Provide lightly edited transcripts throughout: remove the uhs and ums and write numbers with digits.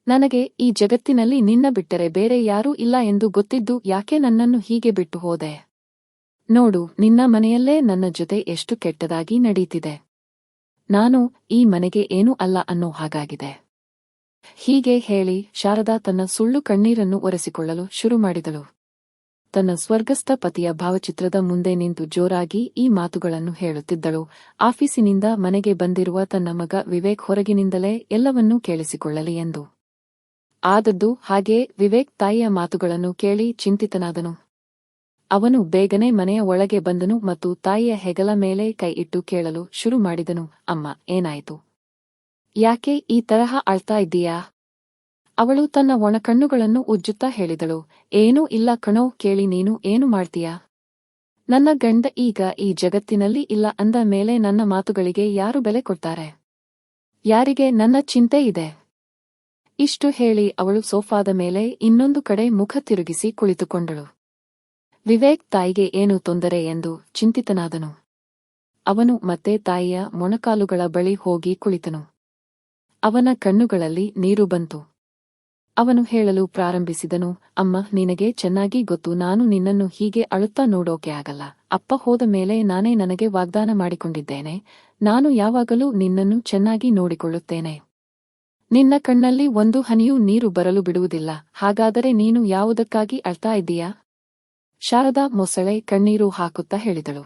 ನನಗೆ ಈ ಜಗತ್ತಿನಲ್ಲಿ ನಿನ್ನ ಬಿಟ್ಟರೆ ಬೇರೆ ಯಾರೂ ಇಲ್ಲ ಎಂದು ಗೊತ್ತಿದ್ದು ಯಾಕೆ ನನ್ನನ್ನು ಹೀಗೆ ಬಿಟ್ಟು ಹೋದೆ? ನೋಡು, ನಿನ್ನ ಮನೆಯಲ್ಲೇ ನನ್ನ ಜೊತೆ ಎಷ್ಟು ಕೆಟ್ಟದಾಗಿ ನಡೀತಿದೆ. ನಾನು ಈ ಮನೆಗೆ ಏನೂ ಅಲ್ಲ ಅನ್ನೋ ಹಾಗಾಗಿದೆ. ಹೀಗೆ ಹೇಳಿ ಶಾರದಾ ತನ್ನ ಸುಳ್ಳು ಕಣ್ಣೀರನ್ನು ಒರೆಸಿಕೊಳ್ಳಲು ಶುರು ಮಾಡಿದಳು. ತನ್ನ ಸ್ವರ್ಗಸ್ಥ ಪತಿಯ ಭಾವಚಿತ್ರದ ಮುಂದೆ ನಿಂತು ಜೋರಾಗಿ ಈ ಮಾತುಗಳನ್ನು ಹೇಳುತ್ತಿದ್ದಳು. ಆಫೀಸಿನಿಂದ ಮನೆಗೆ ಬಂದಿರುವ ತನ್ನ ಮಗ ವಿವೇಕ್ ಹೊರಗಿನಿಂದಲೇ ಎಲ್ಲವನ್ನೂ ಕೇಳಿಸಿಕೊಳ್ಳಲಿ ಎಂದು. ಆದದ್ದು ಹಾಗೇ ವಿವೇಕ್ ತಾಯಿಯ ಮಾತುಗಳನ್ನು ಕೇಳಿ ಚಿಂತಿತನಾದನು. ಅವನು ಬೇಗನೆ ಮನೆಯ ಒಳಗೆ ಬಂದನು ಮತ್ತು ತಾಯಿಯ ಹೆಗಲ ಮೇಲೆ ಕೈ ಇಟ್ಟು ಕೇಳಲು ಶುರು ಮಾಡಿದನು, ಅಮ್ಮ, ಏನಾಯಿತು? ಯಾಕೆ ಈ ತರಹ ಅಳ್ತಾ ಇದ್ದೀಯಾ? ಅವಳು ತನ್ನ ಒಣಕಣ್ಣುಗಳನ್ನು ಉಜ್ಜುತ್ತಾ ಹೇಳಿದಳು, ಏನೂ ಇಲ್ಲ ಕಣೋ, ಕೇಳಿ ನೀನು ಏನು ಮಾಡ್ತೀಯಾ? ನನ್ನ ಗಂಡ ಈಗ ಈ ಜಗತ್ತಿನಲ್ಲಿ ಇಲ್ಲ ಅಂದ ಮೇಲೆ ನನ್ನ ಮಾತುಗಳಿಗೆ ಯಾರು ಬೆಲೆ ಕೊಡ್ತಾರೆ? ಯಾರಿಗೆ ನನ್ನ ಚಿಂತೆ ಇದೆ? ಇಷ್ಟು ಹೇಳಿ ಅವಳು ಸೋಫಾದ ಮೇಲೆ ಇನ್ನೊಂದು ಕಡೆ ಮುಖ ತಿರುಗಿಸಿ ಕುಳಿತುಕೊಂಡಳು. ವಿವೇಕ್ ತಾಯಿಗೆ ಏನು ತೊಂದರೆ ಎಂದು ಚಿಂತಿತನಾದನು. ಅವನು ಮತ್ತೆ ತಾಯಿಯ ಮೊಣಕಾಲುಗಳ ಬಳಿ ಹೋಗಿ ಕುಳಿತನು. ಅವನ ಕಣ್ಣುಗಳಲ್ಲಿ ನೀರು ಬಂತು. ಅವನು ಹೇಳಲು ಪ್ರಾರಂಭಿಸಿದನು, ಅಮ್ಮ, ನಿನಗೆ ಚೆನ್ನಾಗಿ ಗೊತ್ತು ನಾನು ನಿನ್ನನ್ನು ಹೀಗೆ ಅಳುತ್ತಾ ನೋಡೋಕೆ ಆಗಲ್ಲ. ಅಪ್ಪ ಹೋದ ಮೇಲೆ ನಾನೇ ನನಗೆ ವಾಗ್ದಾನ ಮಾಡಿಕೊಂಡಿದ್ದೇನೆ, ನಾನು ಯಾವಾಗಲೂ ನಿನ್ನನ್ನು ಚೆನ್ನಾಗಿ ನೋಡಿಕೊಳ್ಳುತ್ತೇನೆ. ನಿನ್ನ ಕಣ್ಣಲ್ಲಿ ಒಂದು ಹನಿಯೂ ನೀರು ಬರಲು ಬಿಡುವುದಿಲ್ಲ. ಹಾಗಾದರೆ ನೀನು ಯಾವುದಕ್ಕಾಗಿ ಅಳ್ತಾ ಇದ್ದೀಯಾ? ಶಾರದಾ ಮೊಸಳೆ ಕಣ್ಣೀರು ಹಾಕುತ್ತಾ ಹೇಳಿದಳು.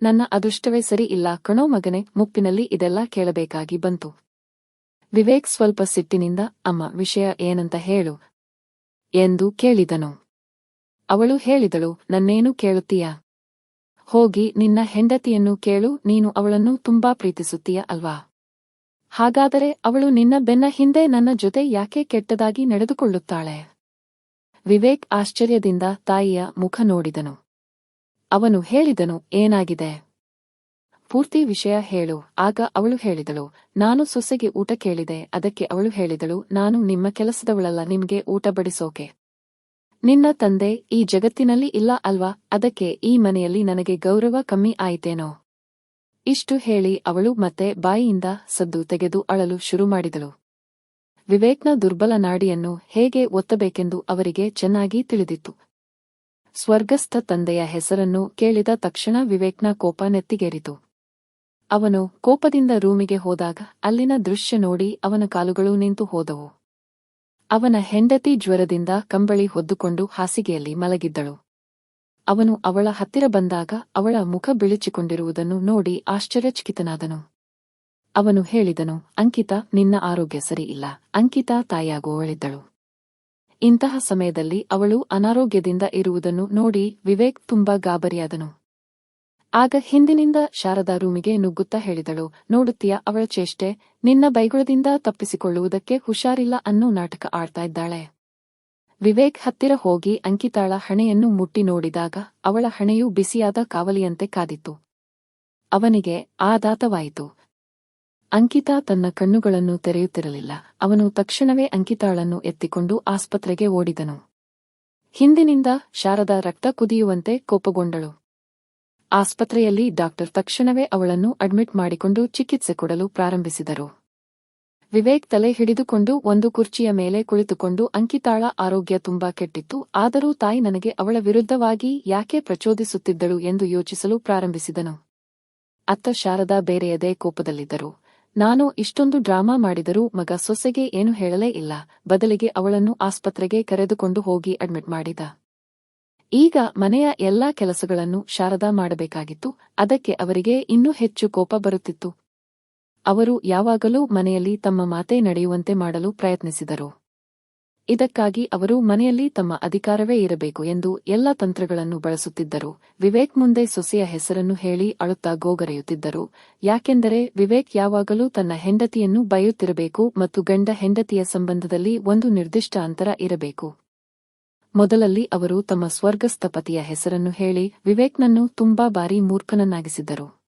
ನನ್ನ ಅದೃಷ್ಟವೇ ಸರಿ ಇಲ್ಲ ಕಣೋ ಮಗನೇ, ಮುಪ್ಪಿನಲ್ಲಿ ಇದೆಲ್ಲ ಕೇಳಬೇಕಾಗಿ ಬಂತು. ವಿವೇಕ್ ಸ್ವಲ್ಪ ಸಿಟ್ಟಿನಿಂದ, ಅಮ್ಮ, ವಿಷಯ ಏನಂತ ಹೇಳು ಎಂದು ಕೇಳಿದನು. ಅವಳು ಹೇಳಿದಳು, ನನ್ನೇನು ಕೇಳುತ್ತೀಯಾ? ಹೋಗಿ ನಿನ್ನ ಹೆಂಡತಿಯನ್ನು ಕೇಳು, ನೀನು ಅವಳನ್ನು ತುಂಬಾ ಪ್ರೀತಿಸುತ್ತೀಯ ಅಲ್ವಾ? ಹಾಗಾದರೆ ಅವಳು ನಿನ್ನ ಬೆನ್ನ ಹಿಂದೆ ನನ್ನ ಜೊತೆ ಯಾಕೆ ಕೆಟ್ಟದಾಗಿ ನಡೆದುಕೊಳ್ಳುತ್ತಾಳೆ? ವಿವೇಕ್ ಆಶ್ಚರ್ಯದಿಂದ ತಾಯಿಯ ಮುಖ ನೋಡಿದನು. ಅವನು ಹೇಳಿದನು, ಏನಾಗಿದೆ? ಪೂರ್ತಿ ವಿಷಯ ಹೇಳು. ಆಗ ಅವಳು ಹೇಳಿದಳು, ನಾನು ಸೊಸೆಗೆ ಊಟ ಕೇಳಿದೆ. ಅದಕ್ಕೆ ಅವಳು ಹೇಳಿದಳು, ನಾನು ನಿಮ್ಮ ಕೆಲಸದವಳಲ್ಲ ನಿಮ್ಗೆ ಊಟ ಬಡಿಸೋಕೆ. ನಿನ್ನ ತಂದೆ ಈ ಜಗತ್ತಿನಲ್ಲಿ ಇಲ್ಲ ಅಲ್ವಾ, ಅದಕ್ಕೆ ಈ ಮನೆಯಲ್ಲಿ ನನಗೆ ಗೌರವ ಕಮ್ಮಿ ಆಯಿತೇನೋ? ಇಷ್ಟು ಹೇಳಿ ಅವಳು ಮತ್ತೆ ಬಾಯಿಯಿಂದ ಸದ್ದು ತೆಗೆದು ಅಳಲು ಶುರು ಮಾಡಿದಳು. ವಿವೇಕ್ನ ದುರ್ಬಲ ನಾಡಿಯನ್ನು ಹೇಗೆ ಒತ್ತಬೇಕೆಂದು ಅವರಿಗೆ ಚೆನ್ನಾಗಿ ತಿಳಿದಿತ್ತು. ಸ್ವರ್ಗಸ್ಥ ತಂದೆಯ ಹೆಸರನ್ನು ಕೇಳಿದ ತಕ್ಷಣ ವಿವೇಕ್ನ ಕೋಪ ನೆತ್ತಿಗೇರಿತು. ಅವನು ಕೋಪದಿಂದ ರೂಮಿಗೆ ಹೋದಾಗ ಅಲ್ಲಿನ ದೃಶ್ಯ ನೋಡಿ ಅವನ ಕಾಲುಗಳು ನಿಂತು ಹೋದವು. ಅವನ ಹೆಂಡತಿ ಜ್ವರದಿಂದ ಕಂಬಳಿ ಹೊದ್ದುಕೊಂಡು ಹಾಸಿಗೆಯಲ್ಲಿ ಮಲಗಿದ್ದಳು. ಅವನು ಅವಳ ಹತ್ತಿರ ಬಂದಾಗ ಅವಳ ಮುಖ ಬಿಳಿಚಿಕೊಂಡಿರುವುದನ್ನು ನೋಡಿ ಆಶ್ಚರ್ಯಚಕಿತನಾದನು. ಅವನು ಹೇಳಿದನು, ಅಂಕಿತಾ, ನಿನ್ನ ಆರೋಗ್ಯ ಸರಿ ಇಲ್ಲ. ಅಂಕಿತಾ ತಾಯಿಯಾಗುವವಳಿದ್ದಳು. ಇಂತಹ ಸಮಯದಲ್ಲಿ ಅವಳು ಅನಾರೋಗ್ಯದಿಂದ ಇರುವುದನ್ನು ನೋಡಿ ವಿವೇಕ್ ತುಂಬಾ ಗಾಬರಿಯಾದನು. ಆಗ ಹಿಂದಿನಿಂದ ಶಾರದಾ ರೂಮಿಗೆ ನುಗ್ಗುತ್ತಾ ಹೇಳಿದಳು, ನೋಡುತ್ತೀಯಾ ಅವಳ ಚೇಷ್ಟೆ, ನಿನ್ನ ಬೈಗುಳದಿಂದ ತಪ್ಪಿಸಿಕೊಳ್ಳುವುದಕ್ಕೆ ಹುಷಾರಿಲ್ಲ ಅನ್ನೋ ನಾಟಕ ಆಡ್ತಾ ಇದ್ದಾಳೆ. ವಿವೇಕ್ ಹತ್ತಿರ ಹೋಗಿ ಅಂಕಿತಾಳ ಹಣೆಯನ್ನು ಮುಟ್ಟಿ ನೋಡಿದಾಗ ಅವಳ ಹಣೆಯು ಬಿಸಿಯಾದ ಕಾವಲಿಯಂತೆ ಕಾದಿತ್ತು. ಅವನಿಗೆ ಆಘಾತವಾಯಿತು. ಅಂಕಿತಾ ತನ್ನ ಕಣ್ಣುಗಳನ್ನು ತೆರೆಯುತ್ತಿರಲಿಲ್ಲ. ಅವನು ತಕ್ಷಣವೇ ಅಂಕಿತಾಳನ್ನು ಎತ್ತಿಕೊಂಡು ಆಸ್ಪತ್ರೆಗೆ ಓಡಿದನು. ಹಿಂದಿನಿಂದ ಶಾರದಾ ರಕ್ತ ಕುದಿಯುವಂತೆ ಕೋಪಗೊಂಡಳು. ಆಸ್ಪತ್ರೆಯಲ್ಲಿ ಡಾಕ್ಟರ್ ತಕ್ಷಣವೇ ಅವಳನ್ನು ಅಡ್ಮಿಟ್ ಮಾಡಿಕೊಂಡು ಚಿಕಿತ್ಸೆ ಕೊಡಲು ಪ್ರಾರಂಭಿಸಿದರು. ವಿವೇಕ್ ತಲೆ ಹಿಡಿದುಕೊಂಡು ಒಂದು ಕುರ್ಚಿಯ ಮೇಲೆ ಕುಳಿತುಕೊಂಡು, ಅಂಕಿತಾಳ ಆರೋಗ್ಯ ತುಂಬಾ ಕೆಟ್ಟಿತ್ತು, ಆದರೂ ತಾಯಿ ನನಗೆ ಅವಳ ವಿರುದ್ಧವಾಗಿ ಯಾಕೆ ಪ್ರಚೋದಿಸುತ್ತಿದ್ದಳು ಎಂದು ಯೋಚಿಸಲು ಪ್ರಾರಂಭಿಸಿದನು. ಅತ್ತ ಶಾರದಾ ಬೇರೆಯದೇ ಕೋಪದಲ್ಲಿದ್ದರು. ನಾನು ಇಷ್ಟೊಂದು ಡ್ರಾಮಾ ಮಾಡಿದರೂ ಮಗ ಸೊಸೆಗೆ ಏನು ಹೇಳಲೇ ಇಲ್ಲ, ಬದಲಿಗೆ ಅವಳನ್ನು ಆಸ್ಪತ್ರೆಗೆ ಕರೆದುಕೊಂಡು ಹೋಗಿ ಅಡ್ಮಿಟ್ ಮಾಡಿದ. ಈಗ ಮನೆಯ ಎಲ್ಲಾ ಕೆಲಸಗಳನ್ನು ಶಾರದಾ ಮಾಡಬೇಕಾಗಿತ್ತು. ಅದಕ್ಕೆ ಅವರಿಗೆ ಇನ್ನೂ ಹೆಚ್ಚು ಕೋಪ ಬರುತ್ತಿತ್ತು. ಅವರು ಯಾವಾಗಲೂ ಮನೆಯಲ್ಲಿ ತಮ್ಮ ಮಾತೇ ನಡೆಯುವಂತೆ ಮಾಡಲು ಪ್ರಯತ್ನಿಸಿದರು. ಇದಕ್ಕಾಗಿ ಅವರು ಮನೆಯಲ್ಲಿ ತಮ್ಮ ಅಧಿಕಾರವೇ ಇರಬೇಕು ಎಂದು ಎಲ್ಲ ತಂತ್ರಗಳನ್ನು ಬಳಸುತ್ತಿದ್ದರು. ವಿವೇಕ್ ಮುಂದೆ ಸೊಸೆಯ ಹೆಸರನ್ನು ಹೇಳಿ ಅಳುತ್ತಾ ಗೋಗರೆಯುತ್ತಿದ್ದರು. ಯಾಕೆಂದರೆ ವಿವೇಕ್ ಯಾವಾಗಲೂ ತನ್ನ ಹೆಂಡತಿಯನ್ನು ಬೈಯುತ್ತಿರಬೇಕು ಮತ್ತು ಗಂಡ ಹೆಂಡತಿಯ ಸಂಬಂಧದಲ್ಲಿ ಒಂದು ನಿರ್ದಿಷ್ಟ ಅಂತರ ಇರಬೇಕು. ಮೊದಲಲ್ಲಿ ಅವರು ತಮ್ಮ ಸ್ವರ್ಗಸ್ಥ ಪತಿಯ ಹೆಸರನ್ನು ಹೇಳಿ ವಿವೇಕ್ನನ್ನು ತುಂಬಾ ಬಾರಿ ಮೂರ್ಖನನ್ನಾಗಿಸಿದ್ದರು.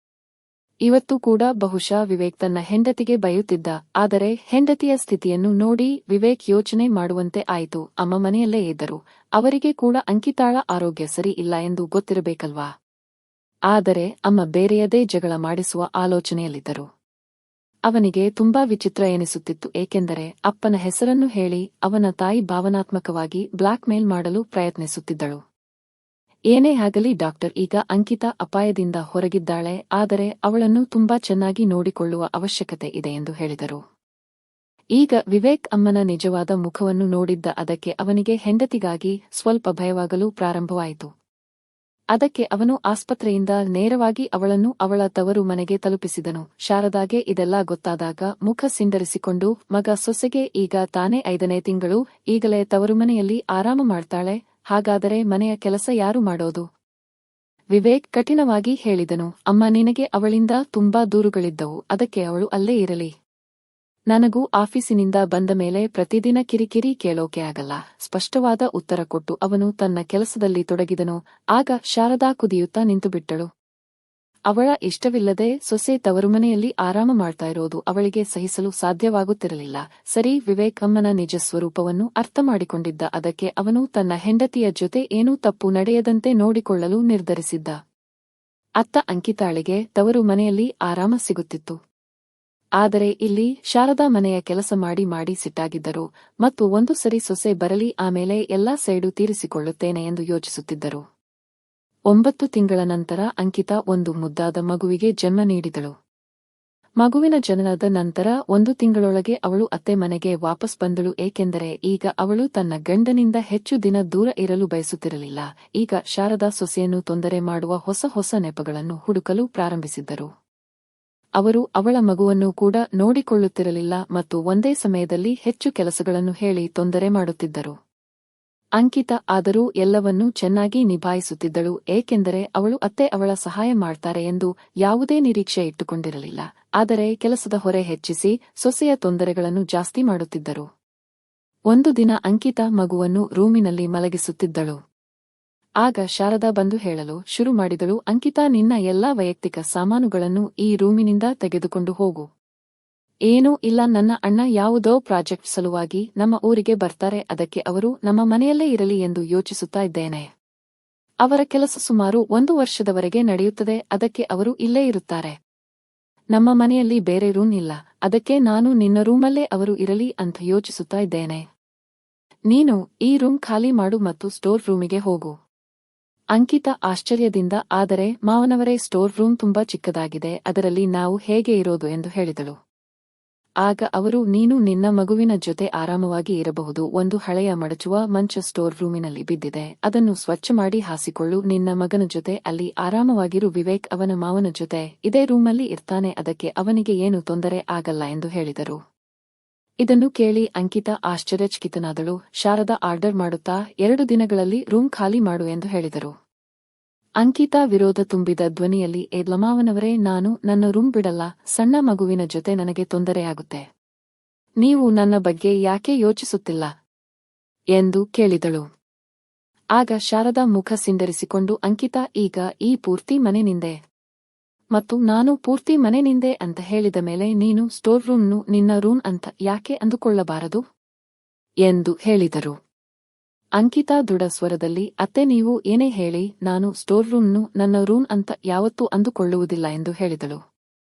ಇವತ್ತು ಕೂಡ ಬಹುಶಃ ವಿವೇಕ್ ತನ್ನ ಹೆಂಡತಿಗೆ ಬೈಯುತ್ತಿದ್ದ. ಆದರೆ ಹೆಂಡತಿಯ ಸ್ಥಿತಿಯನ್ನು ನೋಡಿ ವಿವೇಕ್ ಯೋಚನೆ ಮಾಡುವಂತೆ ಆಯಿತು. ಅಮ್ಮ ಮನೆಯಲ್ಲೇ ಇದ್ದರು. ಅವರಿಗೆ ಕೂಡ ಅಂಕಿತಾಳ ಆರೋಗ್ಯ ಸರಿ ಇಲ್ಲ ಎಂದು ಗೊತ್ತಿರಬೇಕಲ್ವಾ? ಆದರೆ ಅಮ್ಮ ಬೇರೆಯದೇ ಜಗಳ ಮಾಡಿಸುವ ಆಲೋಚನೆಯಲ್ಲಿದ್ದರು. ಅವನಿಗೆ ತುಂಬಾ ವಿಚಿತ್ರ ಎನಿಸುತ್ತಿತ್ತು, ಏಕೆಂದರೆ ಅಪ್ಪನ ಹೆಸರನ್ನು ಹೇಳಿ ಅವನ ತಾಯಿ ಭಾವನಾತ್ಮಕವಾಗಿ ಬ್ಲಾಕ್ ಮೇಲ್ ಮಾಡಲು ಪ್ರಯತ್ನಿಸುತ್ತಿದ್ದಳು. ಏನೇ ಆಗಲಿ ಡಾಕ್ಟರ್, ಈಗ ಅಂಕಿತಾ ಅಪಾಯದಿಂದ ಹೊರಗಿದ್ದಾಳೆ, ಆದರೆ ಅವಳನ್ನು ತುಂಬಾ ಚೆನ್ನಾಗಿ ನೋಡಿಕೊಳ್ಳುವ ಅವಶ್ಯಕತೆ ಇದೆ ಎಂದು ಹೇಳಿದರು. ಈಗ ವಿವೇಕ್ ಅಮ್ಮನ ನಿಜವಾದ ಮುಖವನ್ನು ನೋಡಿದ್ದ. ಅದಕ್ಕೆ ಅವನಿಗೆ ಹೆಂಡತಿಗಾಗಿ ಸ್ವಲ್ಪ ಭಯವಾಗಲು ಪ್ರಾರಂಭವಾಯಿತು. ಅದಕ್ಕೆ ಅವನು ಆಸ್ಪತ್ರೆಯಿಂದ ನೇರವಾಗಿ ಅವಳನ್ನು ಅವಳ ತವರು ಮನೆಗೆ ತಲುಪಿಸಿದನು. ಶಾರದಾಗೆ ಇದೆಲ್ಲ ಗೊತ್ತಾದಾಗ ಮುಖ ಸಿಂಡರಿಸಿಕೊಂಡು, ಮಗ ಸೊಸೆಗೆ ಈಗ ತಾನೇ 5ನೇ ತಿಂಗಳು, ಈಗಲೇ ತವರುಮನೆಯಲ್ಲಿ ಆರಾಮ ಮಾಡ್ತಾಳೆ, ಹಾಗಾದರೆ ಮನೆಯ ಕೆಲಸ ಯಾರು ಮಾಡೋದು? ವಿವೇಕ್ ಕಠಿಣವಾಗಿ ಹೇಳಿದನು. ಅಮ್ಮ, ನಿನಗೆ ಅವಳಿಂದ ತುಂಬಾ ದೂರುಗಳಿದ್ದವು, ಅದಕ್ಕೆ ಅವಳು ಅಲ್ಲೇ ಇರಲಿ. ನನಗೂ ಆಫೀಸಿನಿಂದ ಬಂದ ಮೇಲೆ ಪ್ರತಿದಿನ ಕಿರಿಕಿರಿ ಕೇಳೋಕೆ ಆಗಲ್ಲ. ಸ್ಪಷ್ಟವಾದ ಉತ್ತರ ಕೊಟ್ಟು ಅವನು ತನ್ನ ಕೆಲಸದಲ್ಲಿ ತೊಡಗಿದನು. ಆಗ ಶಾರದಾ ಕುದಿಯುತ್ತಾ ನಿಂತುಬಿಟ್ಟಳು. ಅವಳ ಇಷ್ಟವಿಲ್ಲದೆ ಸೊಸೆ ತವರುಮನೆಯಲ್ಲಿ ಆರಾಮ ಮಾಡ್ತಾ ಇರೋದು ಅವಳಿಗೆ ಸಹಿಸಲು ಸಾಧ್ಯವಾಗುತ್ತಿರಲಿಲ್ಲ. ಸರಿ, ವಿವೇಕ್ ಅಮ್ಮನ ನಿಜ ಸ್ವರೂಪವನ್ನು ಅರ್ಥ ಮಾಡಿಕೊಂಡಿದ್ದ. ಅದಕ್ಕೆ ಅವನು ತನ್ನ ಹೆಂಡತಿಯ ಜೊತೆ ಏನೂ ತಪ್ಪು ನಡೆಯದಂತೆ ನೋಡಿಕೊಳ್ಳಲು ನಿರ್ಧರಿಸಿದ್ದ. ಅತ್ತ ಅಂಕಿತಾಳಿಗೆ ತವರು ಮನೆಯಲ್ಲಿ ಆರಾಮ ಸಿಗುತ್ತಿತ್ತು. ಆದರೆ ಇಲ್ಲಿ ಶಾರದಾ ಮನೆಯ ಕೆಲಸ ಮಾಡಿ ಮಾಡಿ ಸಿಟ್ಟಾಗಿದ್ದರು ಮತ್ತು ಒಂದು ಸರಿ ಸೊಸೆ ಬರಲಿ, ಆಮೇಲೆ ಎಲ್ಲಾ ಸೈಡು ತೀರಿಸಿಕೊಳ್ಳುತ್ತೇನೆ ಎಂದು ಯೋಚಿಸುತ್ತಿದ್ದರು. 9 ತಿಂಗಳ ನಂತರ ಅಂಕಿತಾ ಒಂದು ಮುದ್ದಾದ ಮಗುವಿಗೆ ಜನ್ಮ ನೀಡಿದಳು. ಮಗುವಿನ ಜನನದ ನಂತರ 1 ತಿಂಗಳೊಳಗೆ ಅವಳು ಅತ್ತೆ ಮನೆಗೆ ವಾಪಸ್ ಬಂದಳು, ಏಕೆಂದರೆ ಈಗ ಅವಳು ತನ್ನ ಗಂಡನಿಂದ ಹೆಚ್ಚು ದಿನ ದೂರ ಇರಲು ಬಯಸುತ್ತಿರಲಿಲ್ಲ. ಈಗ ಶಾರದಾ ಸೊಸೆಯನ್ನು ತೊಂದರೆ ಮಾಡುವ ಹೊಸ ಹೊಸ ನೆಪಗಳನ್ನು ಹುಡುಕಲು ಪ್ರಾರಂಭಿಸಿದ್ದರು. ಅವರು ಅವಳ ಮಗುವನ್ನು ಕೂಡ ನೋಡಿಕೊಳ್ಳುತ್ತಿರಲಿಲ್ಲ ಮತ್ತು ಒಂದೇ ಸಮಯದಲ್ಲಿ ಹೆಚ್ಚು ಕೆಲಸಗಳನ್ನು ಹೇಳಿ ತೊಂದರೆ ಮಾಡುತ್ತಿದ್ದರು. ಅಂಕಿತಾ ಆದರೂ ಎಲ್ಲವನ್ನೂ ಚೆನ್ನಾಗಿ ನಿಭಾಯಿಸುತ್ತಿದ್ದಳು, ಏಕೆಂದರೆ ಅವಳು ಅತ್ತೆ ಅವಳ ಸಹಾಯ ಮಾಡ್ತಾರೆ ಎಂದು ಯಾವುದೇ ನಿರೀಕ್ಷೆ ಇಟ್ಟುಕೊಂಡಿರಲಿಲ್ಲ. ಆದರೆ ಕೆಲಸದ ಹೊರೆ ಹೆಚ್ಚಿಸಿ ಸೊಸೆಯ ತೊಂದರೆಗಳನ್ನು ಜಾಸ್ತಿ ಮಾಡುತ್ತಿದ್ದರು. ಒಂದು ದಿನ ಅಂಕಿತಾ ಮಗುವನ್ನು ರೂಮಿನಲ್ಲಿ ಮಲಗಿಸುತ್ತಿದ್ದಳು. ಆಗ ಶಾರದಾ ಬಂದು ಹೇಳಲು ಶುರು ಮಾಡಿದಳು, ಅಂಕಿತಾ, ನಿನ್ನ ಎಲ್ಲಾ ವೈಯಕ್ತಿಕ ಸಾಮಾನುಗಳನ್ನು ಈ ರೂಮಿನಿಂದ ತೆಗೆದುಕೊಂಡು ಹೋಗು. ಏನೂ ಇಲ್ಲ, ನನ್ನ ಅಣ್ಣ ಯಾವುದೋ ಪ್ರಾಜೆಕ್ಟ್ ಸಲುವಾಗಿ ನಮ್ಮ ಊರಿಗೆ ಬರ್ತಾರೆ, ಅದಕ್ಕೆ ಅವರು ನಮ್ಮ ಮನೆಯಲ್ಲೇ ಇರಲಿ ಎಂದು ಯೋಚಿಸುತ್ತಾ ಇದ್ದೇನೆ. ಅವರ ಕೆಲಸ ಸುಮಾರು 1 ವರ್ಷದವರೆಗೆ ನಡೆಯುತ್ತದೆ, ಅದಕ್ಕೆ ಅವರು ಇಲ್ಲೇ ಇರುತ್ತಾರೆ. ನಮ್ಮ ಮನೆಯಲ್ಲಿ ಬೇರೆ ರೂಮ್ ಇಲ್ಲ, ಅದಕ್ಕೆ ನಾನು ನಿನ್ನ ರೂಮಲ್ಲೇ ಅವರು ಇರಲಿ ಅಂತ ಯೋಚಿಸುತ್ತಾ ಇದ್ದೇನೆ. ನೀನು ಈ ರೂಮ್ ಖಾಲಿ ಮಾಡು ಮತ್ತು ಸ್ಟೋರ್ ರೂಮಿಗೆ ಹೋಗು. ಅಂಕಿತಾ ಆಶ್ಚರ್ಯದಿಂದ, ಆದರೆ ಮಾವನವರೇ, ಸ್ಟೋರ್ ರೂಮ್ ತುಂಬಾ ಚಿಕ್ಕದಾಗಿದೆ, ಅದರಲ್ಲಿ ನಾವು ಹೇಗೆ ಇರೋದು ಎಂದು ಹೇಳಿದಳು. ಆಗ ಅವರು, ನೀನು ನಿನ್ನ ಮಗುವಿನ ಜೊತೆ ಆರಾಮವಾಗಿ ಇರಬಹುದು. ಒಂದು ಹಳೆಯ ಮಡಚುವ ಮಂಚ ಸ್ಟೋರ್ ರೂಮಿನಲ್ಲಿ ಬಿದ್ದಿದೆ, ಅದನ್ನು ಸ್ವಚ್ಛ ಮಾಡಿ ಹಾಸಿಕೊಳ್ಳು. ನಿನ್ನ ಮಗನ ಜೊತೆ ಅಲ್ಲಿ ಆರಾಮವಾಗಿರು. ವಿವೇಕ್ ಅವನ ಮಾವನ ಜೊತೆ ಇದೇ ರೂಮಲ್ಲಿ ಇರ್ತಾನೆ, ಅದಕ್ಕೆ ಅವನಿಗೆ ಏನು ತೊಂದರೆ ಆಗಲ್ಲ ಎಂದು ಹೇಳಿದರು. ಇದನ್ನು ಕೇಳಿ ಅಂಕಿತಾ ಆಶ್ಚರ್ಯಚಕಿತನಾದಳು. ಶಾರದಾ ಆರ್ಡರ್ ಮಾಡುತ್ತಾ 2 ದಿನಗಳಲ್ಲಿ ರೂಮ್ ಖಾಲಿ ಮಾಡು ಎಂದು ಹೇಳಿದರು. ಅಂಕಿತಾ ವಿರೋಧ ತುಂಬಿದ ಧ್ವನಿಯಲ್ಲಿ, ಮಾವನವರೇ, ನಾನು ನನ್ನ ರೂಮ್ ಬಿಡಲ್ಲ, ಸಣ್ಣ ಮಗುವಿನ ಜೊತೆ ನನಗೆ ತೊಂದರೆಯಾಗುತ್ತೆ. ನೀವು ನನ್ನ ಬಗ್ಗೆ ಯಾಕೆ ಯೋಚಿಸುತ್ತಿಲ್ಲ ಎಂದು ಕೇಳಿದಳು. ಆಗ ಶಾರದಾ ಮುಖ ಸಿಂಡರಿಸಿಕೊಂಡು, ಅಂಕಿತಾ, ಈಗ ಈ ಪೂರ್ತಿ ಮನೆ ನಿಂದೆ ಮತ್ತು ನಾನು ಪೂರ್ತಿ ಮನೆ ನಿಂದೆ ಅಂತ ಹೇಳಿದ ಮೇಲೆ ನೀನು ಸ್ಟೋರ್ ರೂಮ್ನು ನಿನ್ನ ರೂಮ್ ಅಂತ ಯಾಕೆ ಅಂದುಕೊಳ್ಳಬಾರದು ಎಂದು ಹೇಳಿದರು. ಅಂಕಿತಾ ದೃಢ ಸ್ವರದಲ್ಲಿ, ಅತ್ತೆ, ನೀವು ಏನೇ ಹೇಳಿ, ನಾನು ಸ್ಟೋರ್ ರೂಮ್ನು ನನ್ನ ರೂಮ್ ಅಂತ ಯಾವತ್ತೂ ಅಂದುಕೊಳ್ಳುವುದಿಲ್ಲ ಎಂದು ಹೇಳಿದಳು.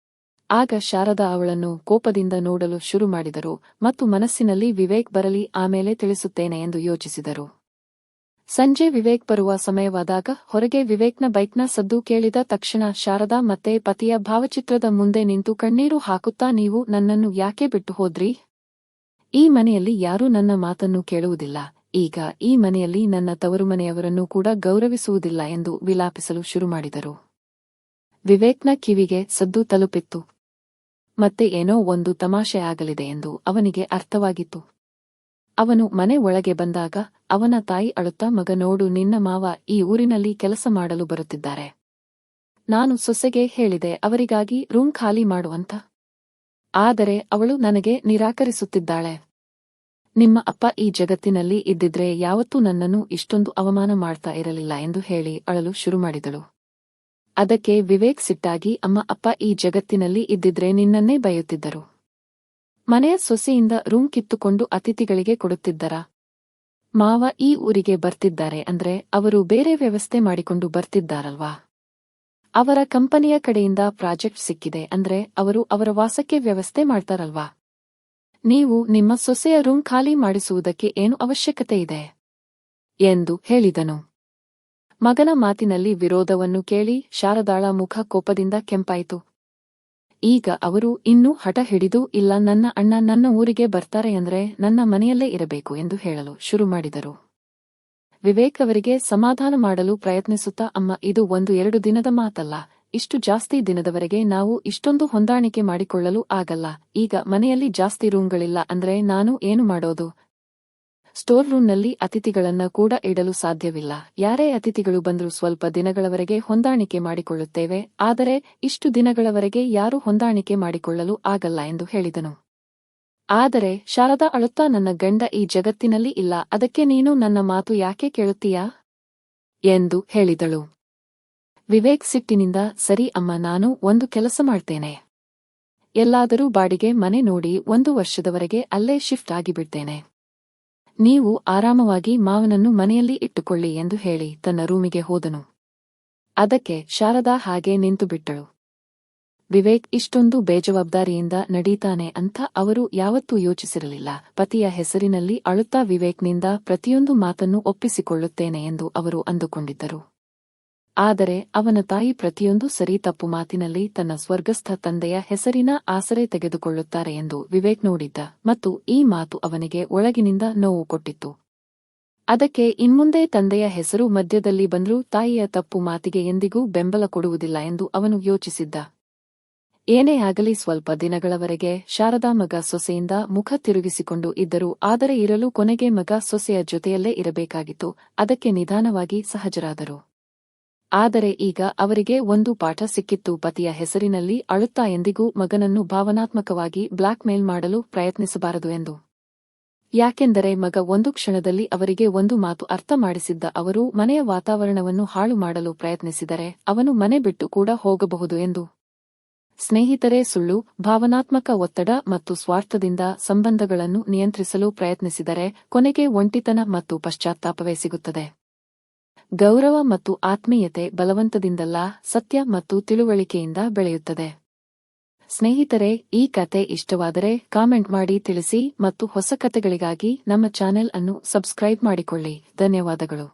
ಆಗ ಶಾರದಾ ಅವಳನ್ನು ಕೋಪದಿಂದ ನೋಡಲು ಶುರು ಮಾಡಿದರು ಮತ್ತು ಮನಸ್ಸಿನಲ್ಲಿ ವಿವೇಕ್ ಬರಲಿ, ಆಮೇಲೆ ತಿಳಿಸುತ್ತೇನೆ ಎಂದು ಯೋಚಿಸಿದರು. ಸಂಜೆ ವಿವೇಕ್ ಬರುವ ಸಮಯವಾದಾಗ ಹೊರಗೆ ವಿವೇಕ್ನ ಬೈಕ್ನ ಸದ್ದು ಕೇಳಿದ ತಕ್ಷಣ ಶಾರದಾ ಮತ್ತೆ ಪತಿಯ ಭಾವಚಿತ್ರದ ಮುಂದೆ ನಿಂತು ಕಣ್ಣೀರು ಹಾಕುತ್ತಾ, ನೀವು ನನ್ನನ್ನು ಯಾಕೆ ಬಿಟ್ಟು ಹೋದ್ರಿ? ಈ ಮನೆಯಲ್ಲಿ ಯಾರೂ ನನ್ನ ಮಾತನ್ನು ಕೇಳುವುದಿಲ್ಲ, ಈಗ ಈ ಮನೆಯಲ್ಲಿ ನನ್ನ ತವರುಮನೆಯವರನ್ನು ಕೂಡ ಗೌರವಿಸುವುದಿಲ್ಲ ಎಂದು ವಿಲಾಪಿಸಲು ಶುರು ಮಾಡಿದರು. ವಿವೇಕ್ನ ಕಿವಿಗೆ ಸದ್ದು ತಲುಪಿತ್ತು. ಮತ್ತೆ ಏನೋ ಒಂದು ತಮಾಷೆ ಆಗಲಿದೆ ಎಂದು ಅವನಿಗೆ ಅರ್ಥವಾಗಿತ್ತು. ಅವನು ಮನೆ ಒಳಗೆ ಬಂದಾಗ ಅವನ ತಾಯಿ ಅಳುತ್ತಾ, ಮಗ ನೋಡು, ನಿನ್ನ ಮಾವ ಈ ಊರಿನಲ್ಲಿ ಕೆಲಸ ಮಾಡಲು ಬರುತ್ತಿದ್ದಾರೆ. ನಾನು ಸೊಸೆಗೆ ಹೇಳಿದೆ ಅವರಿಗಾಗಿ ರೂಮ್ ಖಾಲಿ ಮಾಡು ಅಂತ. ಆದರೆ ಅವಳು ನನಗೆ ನಿರಾಕರಿಸುತ್ತಿದ್ದಾಳೆ. ನಿಮ್ಮ ಅಪ್ಪ ಈ ಜಗತ್ತಿನಲ್ಲಿ ಇದ್ದಿದ್ರೆ ಯಾವತ್ತೂ ನನ್ನನ್ನು ಇಷ್ಟೊಂದು ಅವಮಾನ ಮಾಡ್ತಾ ಇರಲಿಲ್ಲ ಎಂದು ಹೇಳಿ ಅಳಲು ಶುರು ಮಾಡಿದಳು. ಅದಕ್ಕೆ ವಿವೇಕ್ ಸಿಟ್ಟಾಗಿ, ಅಮ್ಮ, ಅಪ್ಪ ಈ ಜಗತ್ತಿನಲ್ಲಿ ಇದ್ದಿದ್ರೆ ನಿನ್ನನ್ನೇ ಬೈಯುತ್ತಿದ್ದರು. ಮನೆಯ ಸೊಸೆಯಿಂದ ರೂಮ್ ಕಿತ್ತುಕೊಂಡು ಅತಿಥಿಗಳಿಗೆ ಕೊಡುತ್ತಿದ್ದರಾ? ಮಾವ ಈ ಊರಿಗೆ ಬರ್ತಿದ್ದಾರೆ ಅಂದ್ರೆ ಅವರು ಬೇರೆ ವ್ಯವಸ್ಥೆ ಮಾಡಿಕೊಂಡು ಬರ್ತಿದ್ದಾರಲ್ವಾ? ಅವರ ಕಂಪನಿಯ ಕಡೆಯಿಂದ ಪ್ರಾಜೆಕ್ಟ್ ಸಿಕ್ಕಿದೆ ಅಂದ್ರೆ ಅವರು ಅವರ ವಾಸಕ್ಕೆ ವ್ಯವಸ್ಥೆ ಮಾಡ್ತಾರಲ್ವಾ. ನೀವು ನಿಮ್ಮ ಸೊಸೆಯ ರೂಮ್ ಖಾಲಿ ಮಾಡಿಸುವುದಕ್ಕೆ ಏನು ಅವಶ್ಯಕತೆ ಇದೆ ಎಂದು ಹೇಳಿದನು. ಮಗನ ಮಾತಿನಲ್ಲಿ ವಿರೋಧವನ್ನು ಕೇಳಿ ಶಾರದಾಳ ಮುಖ ಕೋಪದಿಂದ ಕೆಂಪಾಯಿತು. ಈಗ ಅವರು ಇನ್ನೂ ಹಠ ಹಿಡಿದು ಇಲ್ಲ ನನ್ನ ಅಣ್ಣ ನನ್ನ ಊರಿಗೆ ಬರ್ತಾರೆ ಅಂದ್ರೆ ನನ್ನ ಮನೆಯಲ್ಲೇ ಇರಬೇಕು ಎಂದು ಹೇಳಲು ಶುರು ಮಾಡಿದರು. ವಿವೇಕ್ ಅವರಿಗೆ ಸಮಾಧಾನ ಮಾಡಲು ಪ್ರಯತ್ನಿಸುತ್ತಾ ಅಮ್ಮ ಇದು 1-2 ದಿನದ ಮಾತಲ್ಲ, ಇಷ್ಟು ಜಾಸ್ತಿ ದಿನದವರೆಗೆ ನಾವು ಇಷ್ಟೊಂದು ಹೊಂದಾಣಿಕೆ ಮಾಡಿಕೊಳ್ಳಲು ಆಗಲ್ಲ. ಈಗ ಮನೆಯಲ್ಲಿ ಜಾಸ್ತಿ ರೂಮ್ಗಳಿಲ್ಲ ಅಂದ್ರೆ ನಾನು ಏನು ಮಾಡೋದು? ಸ್ಟೋರ್ ರೂಮ್ನಲ್ಲಿ ಅತಿಥಿಗಳನ್ನ ಕೂಡ ಇಡಲು ಸಾಧ್ಯವಿಲ್ಲ. ಯಾರೇ ಅತಿಥಿಗಳು ಬಂದರೂ ಸ್ವಲ್ಪ ದಿನಗಳವರೆಗೆ ಹೊಂದಾಣಿಕೆ ಮಾಡಿಕೊಳ್ಳುತ್ತೇವೆ, ಆದರೆ ಇಷ್ಟು ದಿನಗಳವರೆಗೆ ಯಾರೂ ಹೊಂದಾಣಿಕೆ ಮಾಡಿಕೊಳ್ಳಲು ಆಗಲ್ಲ ಎಂದು ಹೇಳಿದನು. ಆದರೆ ಶಾರದಾ ಅಳುತ್ತಾ ನನ್ನ ಗಂಡ ಈ ಜಗತ್ತಿನಲ್ಲಿ ಇಲ್ಲ, ಅದಕ್ಕೆ ನೀನು ನನ್ನ ಮಾತು ಯಾಕೆ ಕೇಳುತ್ತೀಯಾ ಎಂದು ಹೇಳಿದಳು. ವಿವೇಕ್ ಸಿಟ್ಟಿನಿಂದ ಸರಿ ಅಮ್ಮ ನಾನು ಒಂದು ಕೆಲಸ ಮಾಡ್ತೇನೆ. ಎಲ್ಲಾದರೂ ಬಾಡಿಗೆ ಮನೆ ನೋಡಿ 1 ವರ್ಷದವರೆಗೆ ಅಲ್ಲೇ ಶಿಫ್ಟ್ ಆಗಿಬಿಡ್ತೇನೆ. ನೀವು ಆರಾಮವಾಗಿ ಮಾವನನ್ನು ಮನೆಯಲ್ಲಿ ಇಟ್ಟುಕೊಳ್ಳಿ ಎಂದು ಹೇಳಿ ತನ್ನ ರೂಮಿಗೆ ಹೋದನು. ಅದಕ್ಕೆ ಶಾರದಾ ಹಾಗೆ ನಿಂತುಬಿಟ್ಟಳು. ವಿವೇಕ್ ಇಷ್ಟೊಂದು ಬೇಜವಾಬ್ದಾರಿಯಿಂದ ನಡೀತಾನೆ ಅಂತ ಅವರು ಯಾವತ್ತೂ ಯೋಚಿಸಿರಲಿಲ್ಲ. ಪತಿಯ ಹೆಸರಿನಲ್ಲಿ ಅಳುತ್ತಾ ವಿವೇಕ್ನಿಂದ ಪ್ರತಿಯೊಂದು ಮಾತನ್ನು ಒಪ್ಪಿಸಿಕೊಳ್ಳುತ್ತೇನೆ ಎಂದು ಅವರು ಅಂದುಕೊಂಡಿದ್ದರು. ಆದರೆ ಅವನ ತಾಯಿ ಪ್ರತಿಯೊಂದು ಸರಿ ತಪ್ಪು ಮಾತಿನಲ್ಲಿ ತನ್ನ ಸ್ವರ್ಗಸ್ಥ ತಂದೆಯ ಹೆಸರಿನ ಆಸರೆ ತೆಗೆದುಕೊಳ್ಳುತ್ತಾರೆ ಎಂದು ವಿವೇಕ್ ನೋಡಿದ್ದ ಮತ್ತು ಈ ಮಾತು ಅವನಿಗೆ ಒಳಗಿನಿಂದ ನೋವು ಕೊಟ್ಟಿತ್ತು. ಅದಕ್ಕೆ ಇನ್ಮುಂದೆ ತಂದೆಯ ಹೆಸರು ಮಧ್ಯದಲ್ಲಿ ಬಂದರೂ ತಾಯಿಯ ತಪ್ಪು ಮಾತಿಗೆ ಎಂದಿಗೂ ಬೆಂಬಲ ಕೊಡುವುದಿಲ್ಲ ಎಂದು ಅವನು ಯೋಚಿಸಿದ್ದ. ಏನೇ ಆಗಲಿ ಸ್ವಲ್ಪ ದಿನಗಳವರೆಗೆ ಶಾರದಾ ಮಗ ಸೊಸೆಯಿಂದ ಮುಖ ತಿರುಗಿಸಿಕೊಂಡು ಇದ್ದರು. ಆದರೆ ಇರಲು ಕೊನೆಗೆ ಮಗ ಸೊಸೆಯ ಜೊತೆಯಲ್ಲೇ ಇರಬೇಕಾಗಿತ್ತು. ಅದಕ್ಕೆ ನಿಧಾನವಾಗಿ ಸಹಜರಾದರು. ಆದರೆ ಈಗ ಅವರಿಗೆ ಒಂದು ಪಾಠ ಸಿಕ್ಕಿತ್ತು. ಪತಿಯ ಹೆಸರಿನಲ್ಲಿ ಅಳುತ್ತಾ ಎಂದಿಗೂ ಮಗನನ್ನು ಭಾವನಾತ್ಮಕವಾಗಿ ಬ್ಲಾಕ್ ಮೇಲ್ ಮಾಡಲು ಪ್ರಯತ್ನಿಸಬಾರದು ಎಂದು. ಯಾಕೆಂದರೆ ಮಗ ಒಂದು ಕ್ಷಣದಲ್ಲಿ ಅವರಿಗೆ ಒಂದು ಮಾತು ಅರ್ಥ ಮಾಡಿಸಿದ್ದ. ಅವರು ಮನೆಯ ವಾತಾವರಣವನ್ನು ಹಾಳು ಮಾಡಲು ಪ್ರಯತ್ನಿಸಿದರೆ ಅವನು ಮನೆ ಬಿಟ್ಟು ಕೂಡ ಹೋಗಬಹುದು ಎಂದು. ಸ್ನೇಹಿತರೇ, ಸುಳ್ಳು, ಭಾವನಾತ್ಮಕ ಒತ್ತಡ ಮತ್ತು ಸ್ವಾರ್ಥದಿಂದ ಸಂಬಂಧಗಳನ್ನು ನಿಯಂತ್ರಿಸಲು ಪ್ರಯತ್ನಿಸಿದರೆ ಕೊನೆಗೆ ಒಂಟಿತನ ಮತ್ತು ಪಶ್ಚಾತ್ತಾಪವೇ ಸಿಗುತ್ತದೆ. ಗೌರವ ಮತ್ತು ಆತ್ಮೀಯತೆ ಬಲವಂತದಿಂದಲ್ಲ, ಸತ್ಯ ಮತ್ತು ತಿಳುವಳಿಕೆಯಿಂದ ಬೆಳೆಯುತ್ತದೆ. ಸ್ನೇಹಿತರೆ, ಈ ಕತೆ ಇಷ್ಟವಾದರೆ ಕಾಮೆಂಟ್ ಮಾಡಿ ತಿಳಿಸಿ ಮತ್ತು ಹೊಸ ಕತೆಗಳಿಗಾಗಿ ನಮ್ಮ ಚಾನೆಲ್ ಅನ್ನು ಸಬ್ಸ್ಕ್ರೈಬ್ ಮಾಡಿಕೊಳ್ಳಿ. ಧನ್ಯವಾದಗಳು.